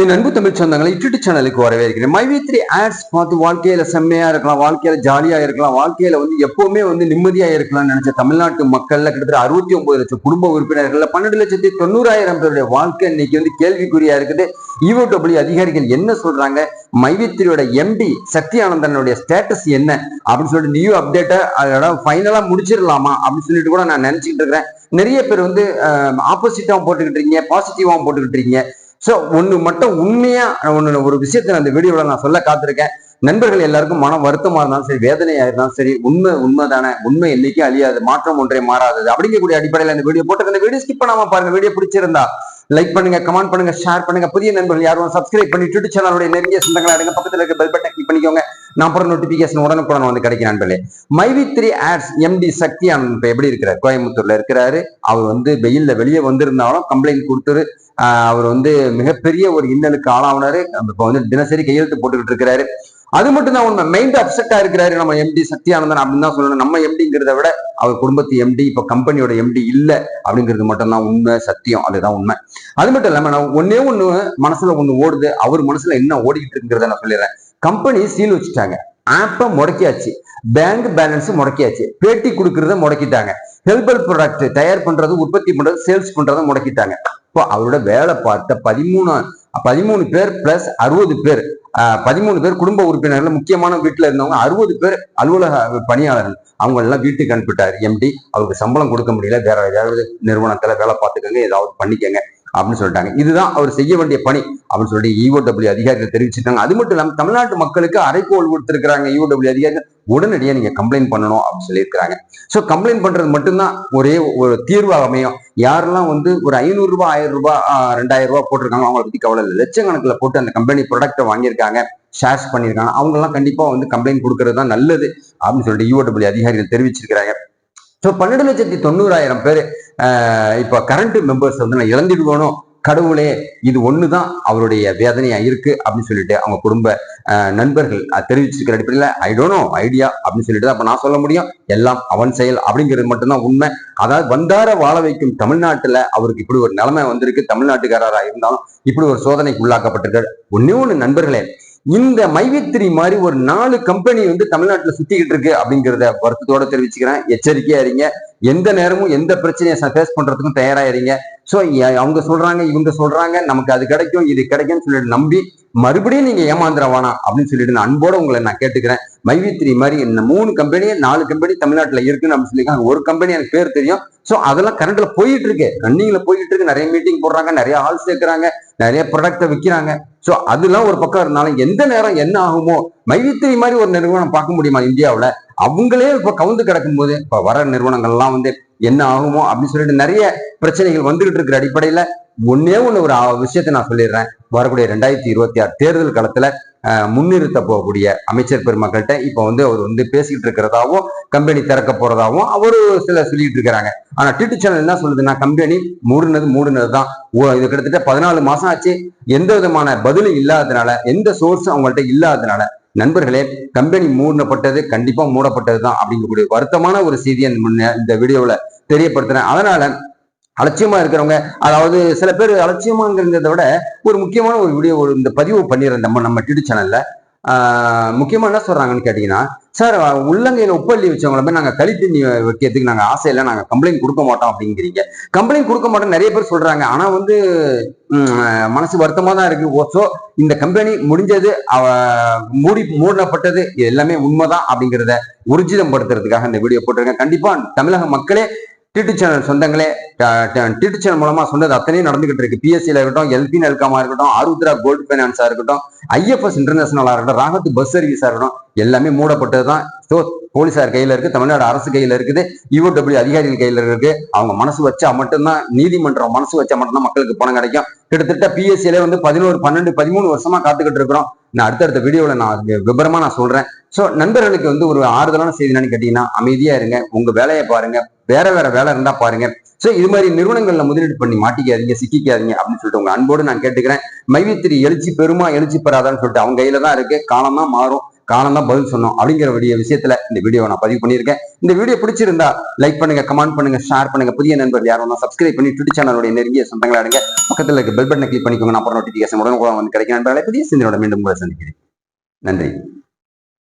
என் அன்பு தமிழ் சொந்தங்களை யூடியூப் சேனலுக்கு வரவேற்கிறேன். மைவி3 ஆட்ஸ் பார்த்து வாழ்க்கையில செம்மையா இருக்கலாம், வாழ்க்கையில ஜாலியா இருக்கலாம், வாழ்க்கையில எப்பவுமே நிம்மதியா இருக்கலாம்னு நினைச்ச தமிழ்நாட்டு மக்கள்ல கிட்டத்தட்ட 69 லட்சம் குடும்ப உறுப்பினர்கள்ல 12,90,000 பேருடைய வாழ்க்கை இன்னைக்கு கேள்விக்குறியா இருக்குது. EOW அதிகாரிகள் என்ன சொல்றாங்க, மைவி3யோட MD சக்தி ஆனந்தனுடைய ஸ்டேட்டஸ் என்ன அப்படின்னு சொல்லிட்டு நியூ அப்டேட்டா அதோட ஃபைனலா முடிச்சிடலாமா அப்படின்னு சொல்லிட்டு கூட நான் நினைச்சுக்கிட்டு இருக்கிறேன். நிறைய பேர் ஆப்போசிட்டாவும் போட்டுக்கிட்டு இருக்கீங்க, பாசிட்டிவாவும் போட்டுக்கிட்டு இருக்கீங்க. சோ ஒண்ணு மட்டும் உண்மையா ஒரு விஷயத்தை அந்த வீடியோல நான் சொல்ல காத்திருக்கேன். நண்பர்கள் எல்லாருக்கும் மன வருத்தமா இருந்தாலும் சரி, வேதனையா இருந்தாலும் சரி, உண்மைதானே, உண்மை என்னைக்கும் அழியாது, மாற்றம் ஒன்றே மாறாதது அப்படிங்கக்கூடிய அடிப்படையில் இந்த வீடியோ போட்டு இந்த வீடியோ ஸ்கிப் பண்ணாம பாருங்க. வீடியோ பிடிச்சிருந்தா லைக் பண்ணுங்க, கமெண்ட் பண்ணுங்க, ஷேர் பண்ணுங்க. புதிய நண்பர்கள் யாரும் சப்ஸ்கிரைப் பண்ணி யூடியூப் சேனலுடைய நெருங்கிய சொந்தங்களா எடுங்க. பக்கத்துல இருக்க பெல் பட்டன் கிளிக் பண்ணிக்கோங்க. நான் அப்புறம் நோட்டிபிகேஷன் உடனுக்குடன் கிடைக்கும் நண்பர்களே. மைவி3 ஆட்ஸ் MD சக்தி ஆனந்த் எப்படி இருக்கிறார்? கோயம்புத்தூர்ல இருக்கிறாரு. அவர் வெயில்ல வெளியே வந்திருந்தாலும் கம்ப்ளைண்ட் கொடுத்துரு. அவர் மிகப்பெரிய ஒரு இன்னலுக்கு ஆளாவினாரு. இப்ப தினசரி கையெழுத்து போட்டுக்கிட்டு இருக்கிறாரு. அது மட்டும் தான் உண்மை. மைண்ட் அப்செட்டா இருக்கிறாரு நம்ம MD சக்தி ஆனந்தன் அப்படின்னு தான் சொல்லணும். நம்ம MDங்கிறத விட அவர் குடும்பத்து MD, இப்ப கம்பெனியோட MD இல்ல அப்படிங்கிறது மட்டும் தான் உண்மை, சத்தியம். அதுதான் உண்மை. அது மட்டும் இல்லாம நான் ஒன்னே மனசுல ஓடுது. அவர் மனசுல என்ன ஓடிக்கிட்டு இருக்குங்கிறத நான் சொல்லிடுறேன். கம்பெனி சீல் வச்சுட்டாங்க, ஆப்பை முடக்கியாச்சு, பேங்க் பேலன்ஸ் முடக்கியாச்சு, பேட்டி கொடுக்கறத முடக்கிட்டாங்க, ஹெர்பல் ப்ராடக்ட் தயார் பண்றது, உற்பத்தி பண்றது, சேல்ஸ் பண்றதை முடக்கிட்டாங்க. இப்போ அவரோட வேலை பார்த்த 13 பேர் பிளஸ் 60 பேர், 13 பேர் குடும்ப உறுப்பினர்கள், முக்கியமான வீட்டுல இருந்தவங்க 60 பேர் அலுவலக பணியாளர்கள், அவங்க எல்லாம் வீட்டுக்கு அனுப்பிட்டார் MD. அவருக்கு சம்பளம் கொடுக்க முடியல, வேற ஏதாவது நிறுவனத்துல வேலை பார்த்துக்கங்க, ஏதாவது பண்ணிக்கங்க அப்படின்னு சொல்லிட்டாங்க. இதுதான் அவர் செய்ய வேண்டிய பணி அப்படின்னு சொல்லிட்டு EOW அதிகாரிகள் தெரிவிச்சிருக்காங்க. அது மட்டும் இல்லாம தமிழ்நாட்டு மக்களுக்கு அறைகோல் கொடுத்திருக்கிறாங்க EOW அதிகாரிகள். உடனடியா நீங்க கம்ப்ளைண்ட் பண்ணணும் அப்படின்னு சொல்லியிருக்கிறாங்க. சோ கம்ப்ளைண்ட் பண்றது மட்டும்தான் ஒரே ஒரு தீர்வாக அமையும். யாரெல்லாம் ஒரு 500 ரூபாய், 1000 ரூபாய், 2000 ரூபாய் போட்டிருக்காங்க அவங்களை பத்தி கவலை இல்லை. லட்சக்கணக்கில் போட்டு அந்த கம்பெனி ப்ராடக்டை வாங்கியிருக்காங்க, ஷேர்ஸ் பண்ணியிருக்காங்க, அவங்க எல்லாம் கண்டிப்பா கம்ப்ளைண்ட் கொடுக்கறது தான் நல்லது அப்படின்னு சொல்லிட்டு EOW அதிகாரிகள் தெரிவிச்சிருக்கிறாங்க. ஸோ 12,90,000 பேர் இப்ப கரண்ட் மெம்பர்ஸ் நான் இழந்துடுவோம். கடவுளே, இது ஒண்ணுதான் அவருடைய வேதனையா இருக்கு அப்படின்னு சொல்லிட்டு அவங்க குடும்ப நண்பர்கள் தெரிவிச்சிருக்கிற அடிப்படையில் ஐ டோன்ட் நோ ஐடியா அப்படின்னு சொல்லிட்டு தான் அப்ப நான் சொல்ல முடியும். எல்லாம் அவன் செயல் அப்படிங்கிறது மட்டும்தான் உண்மை. அதாவது வந்தார வாழ வைக்கும் தமிழ்நாட்டுல அவருக்கு இப்படி ஒரு நிலைமை வந்திருக்கு. தமிழ்நாட்டுக்காரரா இருந்தாலும் இப்படி ஒரு சோதனைக்கு உள்ளாக்கப்பட்டிருக்காரு. ஒண்ணு நண்பர்களே, இந்த மைவி3 மாதிரி ஒரு 4 கம்பெனி தமிழ்நாட்டுல சுத்திக்கிட்டு இருக்கு அப்படிங்கிறத வருத்தத்தோட தெரிவிச்சுக்கிறேன். எச்சரிக்கையா இருங்க. எந்த நேரமும் எந்த பிரச்சனையை ஃபேஸ் பண்றதுக்கும் தயாராயிருங்க. சோ அவங்க சொல்றாங்க, இவங்க சொல்றாங்க, நமக்கு அது கிடைக்கும், இது கிடைக்கும்னு சொல்லிட்டு நம்பி மறுபடியும் நீங்க ஏமாந்துட வேணாம் அப்படின்னு சொல்லிட்டு நான் அன்போட உங்களை நான் கேட்டுக்கிறேன். மைவி3 மாதிரி 3 கம்பெனி 4 கம்பெனி தமிழ்நாட்டுல இருக்குன்னு அப்படின்னு சொல்லியிருக்காங்க. ஒரு கம்பெனி எனக்கு பேர் தெரியும். சோ அதெல்லாம் கரண்ட்ல போயிட்டு இருக்கு, ரன்னிங்ல போயிட்டு இருக்கு. நிறைய மீட்டிங் போடுறாங்க, நிறைய ஆள் சேர்க்கிறாங்க, நிறைய ப்ராடக்டை விற்கிறாங்க. சோ அதெல்லாம் ஒரு பக்கம் இருந்தாலும் எந்த நேரம் என்ன ஆகுமோ, மைவி3 மாதிரி ஒரு நிறுவனம் பார்க்க முடியுமா இந்தியாவுல? அவங்களே இப்ப கவுந்து கிடக்கும் போது இப்ப வர நிறுவனங்கள்லாம் என்ன ஆகுமோ அப்படின்னு சொல்லிட்டு நிறைய பிரச்சனைகள் வந்துகிட்டு இருக்கிற அடிப்படையில ஒன்னே ஒரு விஷயத்தை நான் சொல்லிடுறேன். வரக்கூடிய 2026 தேர்தல் காலத்துல முன்னிறுத்த போகக்கூடிய அமைச்சர் பெருமக்கள்கிட்ட இப்ப அவர் பேசிக்கிட்டு இருக்கிறதாவும், கம்பெனி திறக்க போறதாவும் அவரு சொல்லிட்டு இருக்கிறாங்க. ஆனா டிடி சேனல் என்ன சொல்லுதுன்னா, கம்பெனி மூடுனது தான். இது கிட்டத்தட்ட 14 மாசம் ஆச்சு. எந்த விதமான பதிலும் இல்லாததுனால, எந்த சோர்ஸும் அவங்கள்ட்ட இல்லாததுனால நண்பர்களே, கம்பெனி மூடப்பட்டது, கண்டிப்பா மூடப்பட்டது தான் அப்படிங்கக்கூடிய வருத்தமான ஒரு செய்தியை இந்த வீடியோல தெரியப்படுத்துறேன். அதனால அலட்சியமா இருக்கிறவங்க, அதாவது சில பேர் அலட்சியமாங்கிறத விட ஒரு முக்கியமான ஒரு வீடியோ இந்த பதிவு பண்ணிடுறேன் நம்ம டிடி சேனல்ல. முக்கியமா என்ன சொல்றாங்கன்னு கேட்டீங்கன்னா, சார் உள்ளங்கையில உப்பள்ளி வச்சவங்கள நாங்க கழித்தண்ணி வைக்கிறதுக்கு நாங்க ஆசையில நாங்க கம்ப்ளைண்ட் கொடுக்க மாட்டோம் அப்படிங்கிறீங்க. கம்ப்ளைண்ட் கொடுக்க மாட்டோம் நிறைய பேர் சொல்றாங்க. ஆனா மனசு வருத்தமா தான் இருக்கு. ஓசோ இந்த கம்பெனி முடிஞ்சது, மூடப்பட்டது எல்லாமே உண்மைதான் அப்படிங்கிறத ஊர்ஜிதம் படுத்துறதுக்காக இந்த வீடியோ போட்டிருக்கேன். கண்டிப்பா தமிழக மக்களே, டிடி சேனல் சொந்தங்களே, டிடி சேனல் மூலமா சொன்னது அத்தனையும் நடந்துகிட்டு இருக்கு. PSCல இருக்கட்டும், எல்பி நெல்காமா இருக்கட்டும், ஆருத்ரா கோல்ட் பைனான்ஸா இருக்கட்டும், IFS இன்டர்நேஷனலா இருக்கட்டும், ராகத் பஸ் சர்வீஸா இருக்கட்டும், எல்லாமே மூடப்பட்டதுதான். ஸோ போலீசார் கையில இருக்கு, தமிழ்நாடு அரசு கையில இருக்குது, EOW அதிகாரிகள் கையில இருக்கு. அவங்க மனசு வச்சா மட்டும்தான், நீதிமன்றம் மனசு வச்சா மட்டும்தான் மக்களுக்கு பணம் கிடைக்கும். கிட்டத்தட்ட PSCல 11, 12, 13 வருஷமா காத்துக்கிட்டு இருக்கிறோம். நான் அடுத்தடுத்த வீடியோல நான் விபரமா நான் சொல்றேன். சோ நண்பர்களுக்கு ஒரு ஆறுதலான செய்தி என்னன்னு கேட்டீங்கன்னா, அமைதியா இருங்க, உங்க வேலையை பாருங்க, வேற வேலை இருந்தா பாருங்க. சோ இது மாதிரி நிறுவனங்கள்ல முதலீடு பண்ணி மாட்டிக்காதீங்க, சிக்கிக்காதீங்க அப்படின்னு சொல்லிட்டு உங்க அன்போடு நான் கேட்டுக்கிறேன். மைவி3 எழுச்சி பெருமா எழுச்சி பெறாதான்னு சொல்லிட்டு அவங்க கையில தான் இருக்கு. காலம் தான் மாறும். காலம் தான் பதில் சொன்னோம் அப்படிங்கிற விஷயத்துல இந்த வீடியோ நான் பதிவு பண்ணியிருக்கேன். இந்த வீடியோ பிடிச்சிருந்தா லைக் பண்ணுங்க, கமெண்ட் பண்ணுங்க, ஷேர் பண்ணுங்க. புதிய நண்பர்கள் யாரும் சப்ஸ்கிரைப் பண்ணி ட்விட்டர் சேனலோட நெருங்கிய சொந்தங்களா இருங்க. பக்கத்துல இருக்க பெல் பட்டனை கிளிக் பண்ணிக்கோங்க. நான் அப்புறம் நோட்டிபிகேஷன் உடனே வந்து கிடைக்கும். நண்பர்களை புதிய சிந்தனையோட மீண்டும் சந்திக்கிறேன். நன்றி.